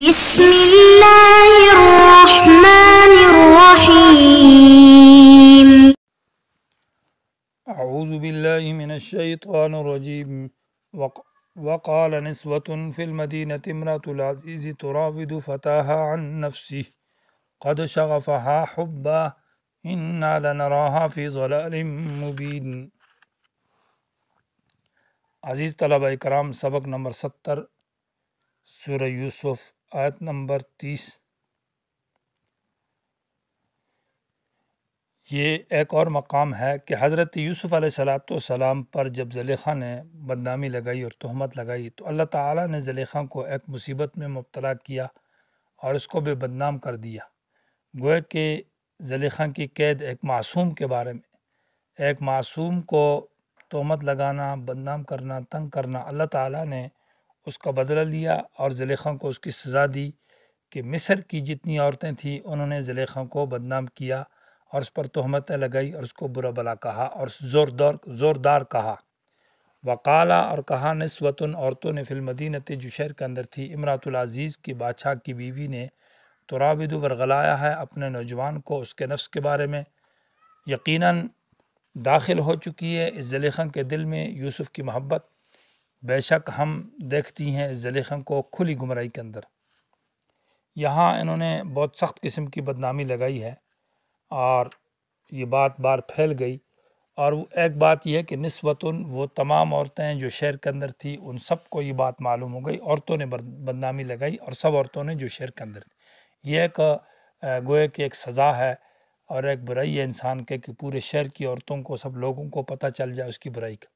بسم الله الرحمن الرحيم. أعوذ بالله من الشيطان الرجيم. وقال نسوة في المدينة امرأة العزيز تراود فتاها عن نفسه قد شغفها حبا إنا لنراها في ضلال مبين. عزیز طلبہ کرام، سبق نمبر 70 سورہ یوسف، آیت نمبر 30۔ یہ ایک اور مقام ہے کہ حضرت یوسف علیہ السلام پر جب زلیخا نے بدنامی لگائی اور تہمت لگائی تو اللہ تعالیٰ نے زلیخا کو ایک مصیبت میں مبتلا کیا اور اس کو بھی بدنام کر دیا۔ گویا کہ زلیخا کی قید ایک معصوم کے بارے میں، ایک معصوم کو تہمت لگانا، بدنام کرنا، تنگ کرنا، اللہ تعالیٰ نے اس کا بدلہ لیا اور زلیخا کو اس کی سزا دی کہ مصر کی جتنی عورتیں تھیں انہوں نے زلیخا کو بدنام کیا اور اس پر تہمتیں لگائی اور اس کو برا بلا کہا اور زوردار کہا۔ وقالا اور کہا نسوتن عورتوں نے فی المدینہ جو شہر کے اندر تھی، امرات العزیز کی بادشاہ کی بیوی نے تراود ورغلایا ہے اپنے نوجوان کو اس کے نفس کے بارے میں، یقیناً داخل ہو چکی ہے اس زلیخا کے دل میں یوسف کی محبت، بے شک ہم دیکھتی ہیں اس زلیخا کو کھلی گمراہی کے اندر۔ یہاں انہوں نے بہت سخت قسم کی بدنامی لگائی ہے اور یہ بات بار پھیل گئی، اور ایک بات یہ ہے کہ نسوتن وہ تمام عورتیں جو شہر کے اندر تھی ان سب کو یہ بات معلوم ہو گئی، عورتوں نے بدنامی لگائی اور سب عورتوں نے جو شہر کے اندر تھی۔ یہ ایک گویا کہ ایک سزا ہے اور ایک برائی ہے انسان کے کہ پورے شہر کی عورتوں کو، سب لوگوں کو پتہ چل جائے اس کی برائی کا۔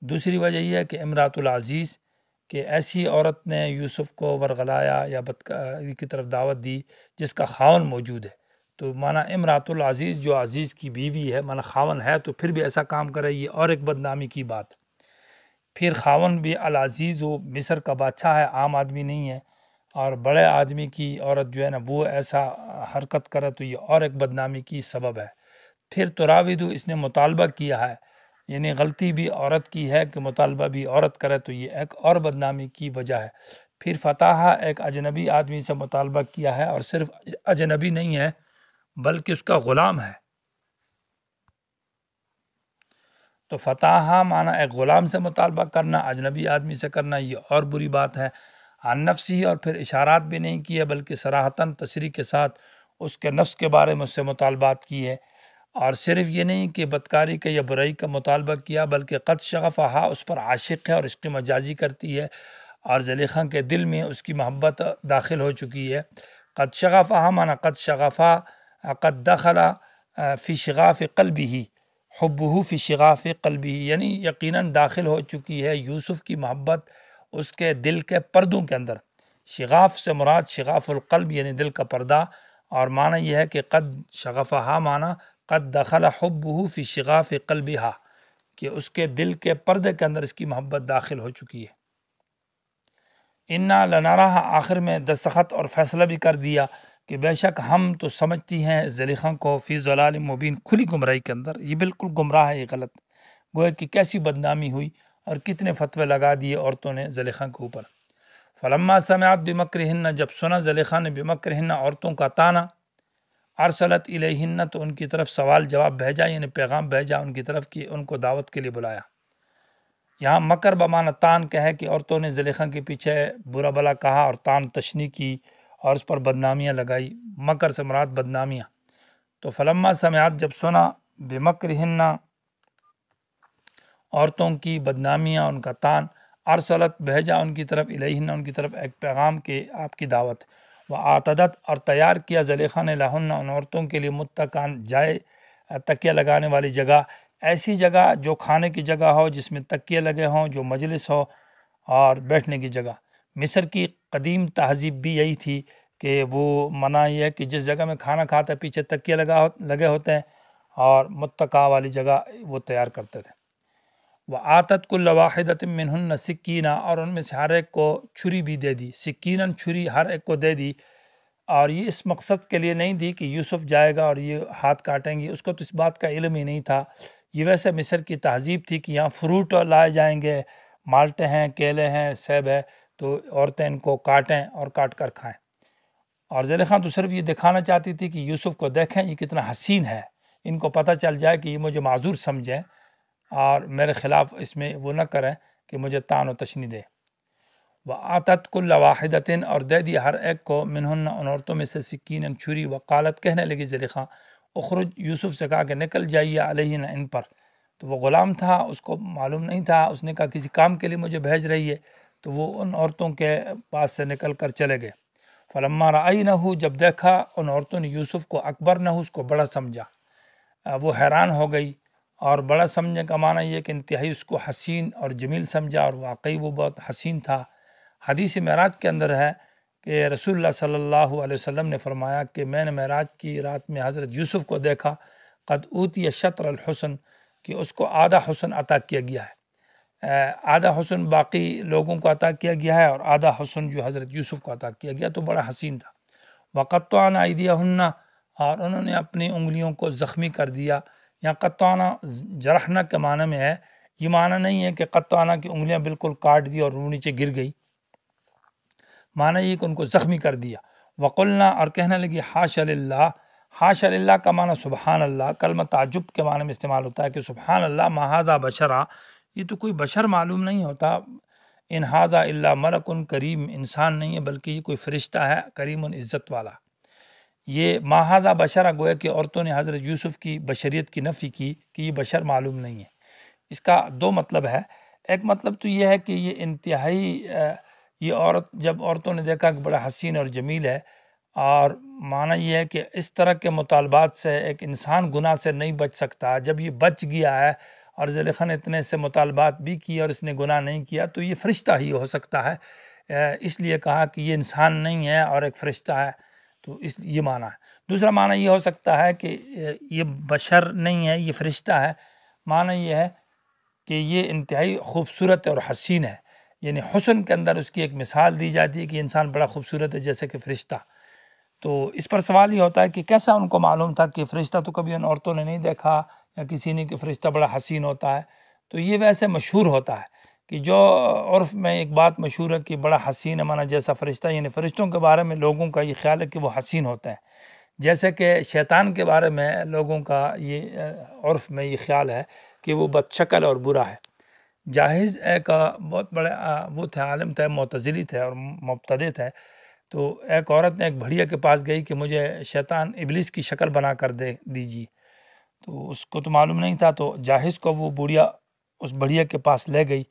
دوسری وجہ یہ ہے کہ امرات العزیز کہ ایسی عورت نے یوسف کو ورغلایا یا بدکاری کی طرف دعوت دی جس کا خاون موجود ہے، تو مانا امرات العزیز جو عزیز کی بیوی ہے، مانا خاون ہے تو پھر بھی ایسا کام کرے، یہ اور ایک بدنامی کی بات۔ پھر خاون بھی العزیز وہ مصر کا بادشاہ ہے، عام آدمی نہیں ہے، اور بڑے آدمی کی عورت جو ہے نا وہ ایسا حرکت کرے تو یہ اور ایک بدنامی کی سبب ہے۔ پھر تراودو اس نے مطالبہ کیا ہے، یعنی غلطی بھی عورت کی ہے کہ مطالبہ بھی عورت کرے تو یہ ایک اور بدنامی کی وجہ ہے۔ پھر فتاحہ ایک اجنبی آدمی سے مطالبہ کیا ہے، اور صرف اجنبی نہیں ہے بلکہ اس کا غلام ہے، تو فتاحہ مانا ایک غلام سے مطالبہ کرنا، اجنبی آدمی سے کرنا، یہ اور بری بات ہے۔ عن نفسی، اور پھر اشارات بھی نہیں کیے بلکہ صراحتاً تصریح کے ساتھ اس کے نفس کے بارے میں اس سے مطالبات کی ہے، اور صرف یہ نہیں کہ بدکاری کا یا برائی کا مطالبہ کیا بلکہ قد شغفہا اس پر عاشق ہے اور اس کی مجازی کرتی ہے، اور زلیخا کے دل میں اس کی محبت داخل ہو چکی ہے۔ قد شغفہا مانا قد شغفا، قد دخل فی شغاف قلبہ، حبہ فی شغاف قلبہ، یعنی یقیناً داخل ہو چکی ہے یوسف کی محبت اس کے دل کے پردوں کے اندر۔ شغاف سے مراد شغاف القلب یعنی دل کا پردہ، اور معنی یہ ہے کہ قد شغفہا معنی قد دخل حبہ فی شغاف قلبہا، کہ اس کے دل کے پردے کے اندر اس کی محبت داخل ہو چکی ہے۔ انا لنراہا، آخر میں دستخط اور فیصلہ بھی کر دیا کہ بے شک ہم تو سمجھتی ہیں زلیخا کو فی ضلال مبین، کھلی گمراہی کے اندر، یہ بالکل گمراہ ہے، یہ غلط۔ گویا کہ کیسی بدنامی ہوئی اور کتنے فتوے لگا دیے عورتوں نے زلیخا کے اوپر۔ فلما سمعت بمکرہن، جب سنا زلیخا نے بمکرہن عورتوں کا تانا، ارسلت الیہن، تو ان کی طرف سوال جواب بھیجا، یعنی پیغام بھیجا ان کی طرف کہ ان کو دعوت کے لیے بلایا۔ یہاں مکر بمعنی تان کا ہے کہ عورتوں نے زلیخا کے پیچھے برا بلا کہا اور تان تشنی کی اور اس پر بدنامیاں لگائی، مکر سے مراد بدنامیاں۔ تو فلما سمعت، جب سنا، بمکرہن عورتوں کی بدنامیاں، ان کا تان، ارسلت بھیجا ان کی طرف، الیہن ان کی طرف ایک پیغام کہ آپ کی دعوت، وآتدت اور تیار کیا زلیخا نے لہن ان عورتوں کے لیے متکان، جائے تکیہ لگانے والی جگہ، ایسی جگہ جو کھانے کی جگہ ہو، جس میں تکیے لگے ہوں، جو مجلس ہو اور بیٹھنے کی جگہ۔ مصر کی قدیم تہذیب بھی یہی تھی کہ وہ منع یہ ہے کہ جس جگہ میں کھانا کھاتا ہے پیچھے تکیے لگے ہوتے ہیں، اور متکا والی جگہ وہ تیار کرتے تھے۔ وآتت کل واحدۃ منہن سکینہ، اور ان میں سے ہر ایک کو چھری بھی دے دی، سکیناً چھری ہر ایک کو دے دی، اور یہ اس مقصد کے لیے نہیں دی کہ یوسف جائے گا اور یہ ہاتھ کاٹیں گے، اس کو تو اس بات کا علم ہی نہیں تھا۔ یہ ویسے مصر کی تہذیب تھی کہ یہاں فروٹ لائے جائیں گے، مالٹے ہیں، کیلے ہیں، سیب ہے، تو عورتیں ان کو کاٹیں اور کاٹ کر کھائیں۔ اور زلیخا تو صرف یہ دکھانا چاہتی تھی کہ یوسف کو دیکھیں یہ کتنا حسین ہے، ان کو پتہ چل جائے کہ یہ مجھے معذور سمجھیں اور میرے خلاف اس میں وہ نہ کریں کہ مجھے طعن و تشنی دے۔ وَآتَتْ كُلَّ وَاحِدَةٍ اور دے دی ہر ایک کو منہن ان عورتوں میں سے سکیناً چھری، وقالت کہنے لگی زلیخا اخرج، یوسف سے کہا کہ نکل جائیے علیہن ان پر۔ تو وہ غلام تھا، اس کو معلوم نہیں تھا، اس نے کہا کسی کام کے لیے مجھے بھیج رہی ہے، تو وہ ان عورتوں کے پاس سے نکل کر چلے گئے۔ فلما رأینہ، جب دیکھا ان عورتوں نے یوسف کو، اکبرنہ، اس کو بڑا سمجھا، وہ حیران ہو گئی۔ اور بڑا سمجھنے کا معنی یہ کہ انتہائی اس کو حسین اور جمیل سمجھا، اور واقعی وہ بہت حسین تھا۔ حدیث معراج کے اندر ہے کہ رسول اللہ صلی اللہ علیہ وسلم نے فرمایا کہ میں نے معراج کی رات میں حضرت یوسف کو دیکھا، قد اوتی شطر الحسن، کہ اس کو آدھا حسن عطا کیا گیا ہے۔ آدھا حسن باقی لوگوں کو عطا کیا گیا ہے، اور آدھا حسن جو حضرت یوسف کو عطا کیا گیا، تو بڑا حسین تھا۔ وقطعنا ایدیہن، اور انہوں نے اپنی انگلیوں کو زخمی کر دیا۔ یا قطعنا جرحنا کے معنی میں ہے، یہ معنی نہیں ہے کہ قطعنا کی انگلیاں بالکل کاٹ دی اور وہ نیچے گر گئی، معنی یہ کہ ان کو زخمی کر دیا۔ وقلنا، اور کہنے لگی حاشا للہ، حاشا للہ کا معنی سبحان اللہ، کلمہ تعجب کے معنی میں استعمال ہوتا ہے کہ سبحان اللہ، ما ھذا بشرا، یہ تو کوئی بشر معلوم نہیں ہوتا، ان ھذا الا ملک کریم، انسان نہیں ہے بلکہ یہ کوئی فرشتہ ہے کریم، عزت والا۔ یہ ما ھذا بشرا گویا کہ عورتوں نے حضرت یوسف کی بشریت کی نفی کی کہ یہ بشر معلوم نہیں ہے۔ اس کا دو مطلب ہے، ایک مطلب تو یہ ہے کہ یہ انتہائی یہ عورت، جب عورتوں نے دیکھا کہ بڑا حسین اور جمیل ہے، اور معنی یہ ہے کہ اس طرح کے مطالبات سے ایک انسان گناہ سے نہیں بچ سکتا، جب یہ بچ گیا ہے اور زلیخا نے اتنے سے مطالبات بھی کیے اور اس نے گناہ نہیں کیا، تو یہ فرشتہ ہی ہو سکتا ہے، اس لیے کہا کہ یہ انسان نہیں ہے اور ایک فرشتہ ہے، تو اس یہ معنی ہے۔ دوسرا معنی یہ ہو سکتا ہے کہ یہ بشر نہیں ہے، یہ فرشتہ ہے، معنی یہ ہے کہ یہ انتہائی خوبصورت اور حسین ہے، یعنی حسن کے اندر اس کی ایک مثال دی جاتی ہے کہ انسان بڑا خوبصورت ہے جیسے کہ فرشتہ۔ تو اس پر سوال یہ ہوتا ہے کہ کیسا ان کو معلوم تھا کہ فرشتہ تو کبھی ان عورتوں نے نہیں دیکھا یا کسی نے کہ فرشتہ بڑا حسین ہوتا ہے؟ تو یہ ویسے مشہور ہوتا ہے کہ جو عرف میں ایک بات مشہور ہے کہ بڑا حسین ہے مانا جیسا فرشتہ، یعنی فرشتوں کے بارے میں لوگوں کا یہ خیال ہے کہ وہ حسین ہوتے ہیں، جیسے کہ شیطان کے بارے میں لوگوں کا یہ عرف میں یہ خیال ہے کہ وہ بد شکل اور برا ہے۔ جاہز ایک بہت بڑے وہ تھے، عالم تھے، معتزلی تھے اور مبتدع تھے، تو ایک عورت نے ایک بھڑیا کے پاس گئی کہ مجھے شیطان ابلیس کی شکل بنا کر دے دیجیے، تو اس کو تو معلوم نہیں تھا، تو جاہز کو وہ بڑھیا اس بھڑیا کے پاس لے گئی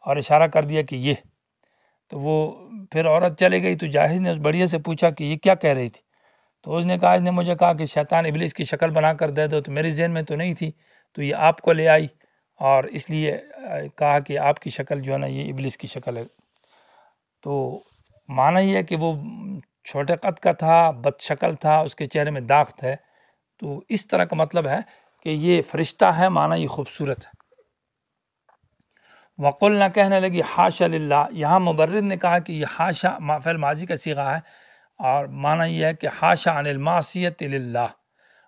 اور اشارہ کر دیا کہ یہ، تو وہ پھر عورت چلے گئی، تو جاہز نے اس بھڑیا سے پوچھا کہ یہ کیا کہہ رہی تھی؟ تو اس نے کہا، اس نے مجھے کہا کہ شیطان ابلیس کی شکل بنا کر دے دو، تو میری ذہن میں تو نہیں تھی، تو یہ آپ کو لے آئی اور اس لیے کہا کہ آپ کی شکل جو ہے نا یہ ابلیس کی شکل ہے۔ تو معنی یہ ہے کہ وہ چھوٹے قد کا تھا، بد شکل تھا، اس کے چہرے میں داغ تھے، تو اس طرح کا مطلب ہے کہ یہ فرشتہ ہے، معنی یہ خوبصورت ہے۔ وقلنا، کہنے لگی حاشا للہ، یہاں مبرد نے کہا کہ یہ حاشا فعل ماضی کا صیغہ ہے، اور معنی یہ ہے کہ حاشا عن المعصیت للہ،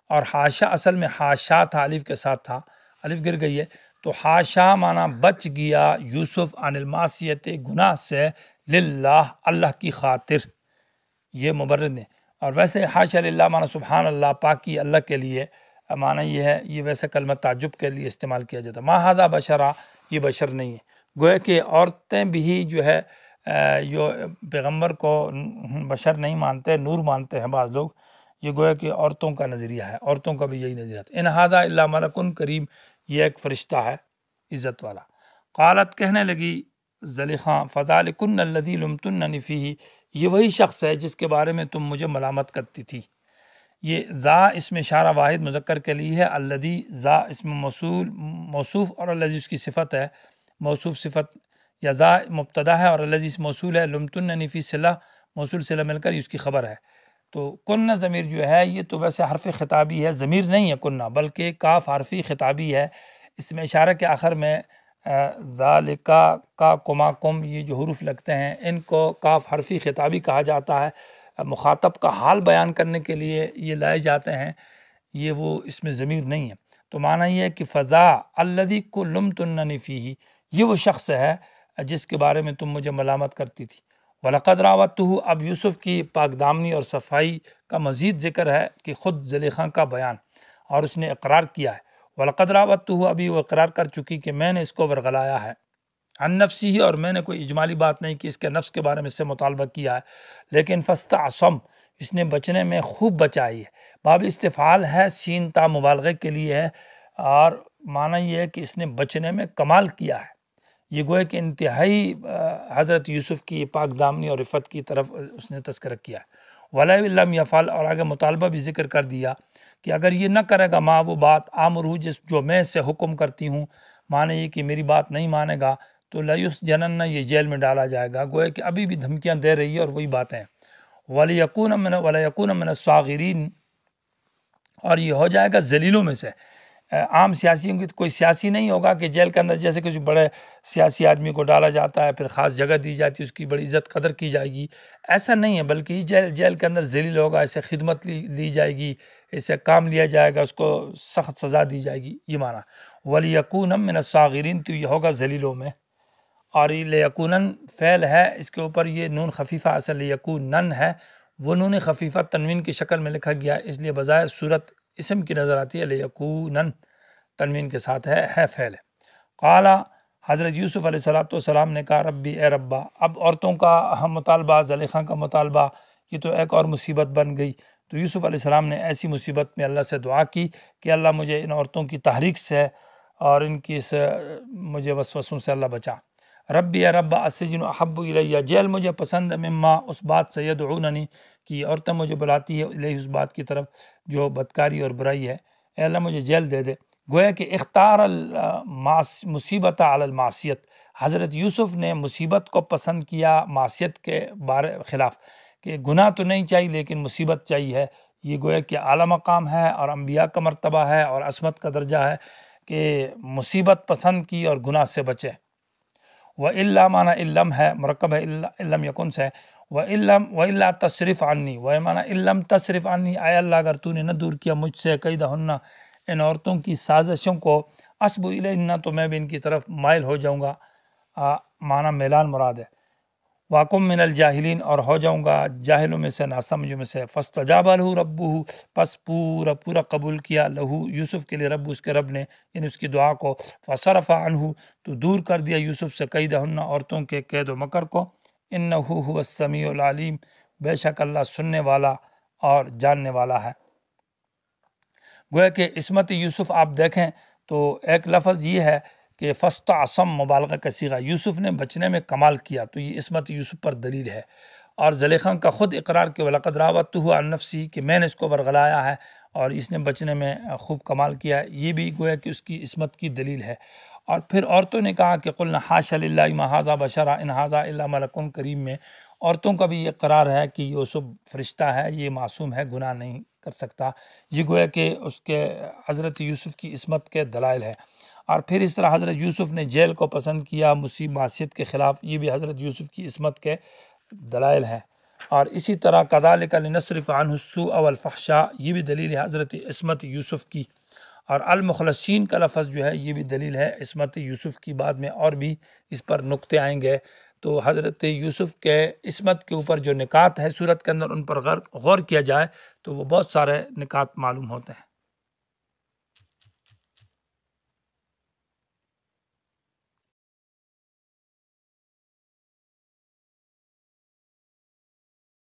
اور حاشا اصل میں حاشا تھا، الف کے ساتھ تھا، الف گر گئی ہے، تو حاشا معنی بچ گیا یوسف عن المعصیت، گناہ سے، للہ، اللہ کی خاطر، یہ مبرد نے۔ اور ویسے حاشا للہ معنی سبحان اللہ، پاکی اللہ کے لیے، معنی یہ ہے، یہ ویسے کلمہ تعجب کے لیے استعمال کیا جاتا ہے۔ ما ھذا بشرا، یہ بشر نہیں ہے، گویا کہ عورتیں بھی جو ہے جو پیغمبر کو بشر نہیں مانتے، نور مانتے ہیں بعض لوگ، یہ گویا کہ عورتوں کا نظریہ ہے، عورتوں کا بھی یہی نظریہ ہے۔ ان ھذا الا ملک کریم، یہ ایک فرشتہ ہے عزت والا۔ قالت، کہنے لگی زلیخا، فذلکن الذی لمتننی فیہ، یہ وہی شخص ہے جس کے بارے میں تم مجھے ملامت کرتی تھی۔ یہ ذا اسم اشارہ واحد مذکر کے لیے ہے، الذی ذا اسم موصوف اور الذی اس کی صفت ہے، موصوف صفت، یا ذا مبتدا ہے اور الذی اس موصول ہے، لمتننی فی صلہ، موصول صلہ مل کر اس کی خبر ہے۔ تو کنہ ضمیر جو ہے یہ تو ویسے حرف خطابی ہے، ضمیر نہیں ہے کنہ، بلکہ کاف حرفی خطابی ہے، اس میں اشارہ کے آخر میں ذالکا کا کما کم، یہ جو حروف لگتے ہیں ان کو کاف حرفی خطابی کہا جاتا ہے، مخاطب کا حال بیان کرنے کے لیے یہ لائے جاتے ہیں، یہ وہ اس میں ضمیر نہیں ہے۔ تو معنی یہ ہے کہ فضا الذی کو لمتننی فیہ، یہ وہ شخص ہے جس کے بارے میں تم مجھے ملامت کرتی تھی۔ وَلَقَدْ رَاوَدتُّهُ، اب یوسف کی پاک دامنی اور صفائی کا مزید ذکر ہے کہ خود زلیخا کا بیان، اور اس نے اقرار کیا ہے۔ وَلَقَدْ رَاوَدتُّهُ، ابھی وہ اقرار کر چکی کہ میں نے اس کو ورغلایا ہے، عن نفسی ہی، اور میں نے کوئی اجمالی بات نہیں کی، اس کے نفس کے بارے میں اس سے مطالبہ کیا ہے، لیکن فاستعصم، اس نے بچنے میں خوب بچائی ہے۔ باب استفعال ہے، سین تا مبالغے کے لیے ہے، اور معنی یہ ہے کہ اس نے بچنے میں کمال کیا ہے۔ یہ گویا کہ انتہائی حضرت یوسف کی پاک دامنی اور عفت کی طرف اس نے تذکرہ کیا ہے۔ وَلَئِن لَّمْ يَفْعَلْ، اور آگے مطالبہ بھی ذکر کر دیا کہ اگر یہ نہ کرے گا وہ بات آمرہ، جو میں اس سے حکم کرتی ہوں، معنی یہ کہ میری بات نہیں مانے گا تو لَيُسْجَنَنَّ، یہ جیل میں ڈالا جائے گا۔ گویا کہ ابھی بھی دھمکیاں دے رہی ہے اور وہی باتیں۔ وَلَيَكُونَ مِنَ الصَّاغِرِينَ، اور یہ ہو جائے گا ذلیلوں میں سے۔ عام سیاسیوں کی کوئی سیاسی نہیں ہوگا کہ جیل کے اندر جیسے کسی بڑے سیاسی آدمی کو ڈالا جاتا ہے، پھر خاص جگہ دی جاتی ہے، اس کی بڑی عزت قدر کی جائے گی، ایسا نہیں ہے، بلکہ یہ جیل کے اندر ذلیل ہوگا، اسے خدمت لی جائے گی، اسے کام لیا جائے گا، اس کو سخت سزا دی جائے گی، یہ معنی۔ وَلِيَكُونَ مِنَ الصَّاغِرِينَ، تو یہ ہوگا ذلیلوں میں۔ اور یہ لیکونن فعل ہے، اس کے اوپر یہ نون خفیفہ اصل لیکونن ہے، وہ نون خفیفہ تنوین کی شکل میں لکھا گیا، اس لیے بظاہر صورت اسم کی نظر آتی ہے، لیکونن تنوین کے ساتھ ہے فعل ہے۔ قال، حضرت یوسف علیہ السلام نے کہا، ربی، اے ربا۔ اب عورتوں کا مطالبہ، زلیخا کا مطالبہ، یہ تو ایک اور مصیبت بن گئی۔ تو یوسف علیہ السلام نے ایسی مصیبت میں اللہ سے دعا کی کہ اللہ مجھے ان عورتوں کی تحریک سے اور ان کی مجھے وسوسوں سے اللہ بچا۔ ربی، اے ربا، السجن احب الیہ، جیل مجھے پسند ہے، مما، اس بات سے، یدعوننی، کہ عورتیں مجھے بلاتی ہے، الیہ، اس بات کی طرف جو بدکاری اور برائی ہے، اے اللہ مجھے جیل دے دے۔ گویا کہ اختار المصیبت علی المعصیت، حضرت یوسف نے مصیبت کو پسند کیا معصیت کے خلاف، کہ گناہ تو نہیں چاہیے لیکن مصیبت چاہیے ہے۔ یہ گویا کہ اعلیٰ مقام ہے اور انبیاء کا مرتبہ ہے اور عصمت کا درجہ ہے کہ مصیبت پسند کی اور گناہ سے بچے۔ وَإِلَّا، معنی علم ہے، مرکب ہے علم یکن سے، وَإِلَّا تَصْرِفْ عَنِّی، وہ معنی علم تصرف عنی، اے اللہ اگر تو نے نہ دور کیا مجھ سے کیدہن، ان عورتوں کی سازشوں کو، اصب الیہن، تو میں بھی ان کی طرف مائل ہو جاؤں گا، معنی میلان مراد ہے۔ واقم من الجاہلین، اور ہو جاؤں گا جاہلوں میں سے، ناسمجھوں میں سے۔ فاستجاب لہ ربہ، پس پورا قبول کیا لہو، یوسف کے لیے، رب، اس کے رب نے، یعنی اس کی دعا کو۔ فصرف عنہ، تو دور کر دیا یوسف سے، کیدہن، عورتوں کے قید و مکر کو۔ انہ هو السمیع العلیم، بے شک اللہ سننے والا اور جاننے والا ہے۔ گویا کہ عصمت یوسف آپ دیکھیں تو ایک لفظ یہ ہے کہ فاستعصم، مبالغہ کا صیغہ، یوسف نے بچنے میں کمال کیا، تو یہ عصمت یوسف پر دلیل ہے۔ اور زلیخا کا خود اقرار کہ وَلَقَدْ رَاوَدتُّهُ عَن نَفْسِهِ، کہ میں نے اس کو ورغلایا ہے اور اس نے بچنے میں خوب کمال کیا ہے، یہ بھی گویا کہ اس کی عصمت کی دلیل ہے۔ اور پھر عورتوں نے کہا کہ قُلْنَا حَاشَ لِلَّهِ مَا هَٰذَا بَشَرًا إِنْ هَٰذَا إِلَّا مَلَكٌ کریم میں عورتوں کا بھی یہ قرار ہے کہ یوسف فرشتہ ہے، یہ معصوم ہے، گناہ نہیں کر سکتا۔ یہ گویا کہ اس کے حضرت یوسف کی عصمت کے دلائل ہے۔ اور پھر اس طرح حضرت یوسف نے جیل کو پسند کیا معصیت کے خلاف، یہ بھی حضرت یوسف کی عصمت کے دلائل ہیں۔ اور اسی طرح کذالک لنصرف عنہ السوء والفحشاء، یہ بھی دلیل ہے حضرت عصمت یوسف کی۔ اور المخلصین کا لفظ جو ہے یہ بھی دلیل ہے عصمت یوسف کی، بعد میں اور بھی اس پر نقطے آئیں گے۔ تو حضرت یوسف کے عصمت کے اوپر جو نکات ہے صورت کے اندر، ان پر غور کیا جائے تو وہ بہت سارے نکات معلوم ہوتے ہیں۔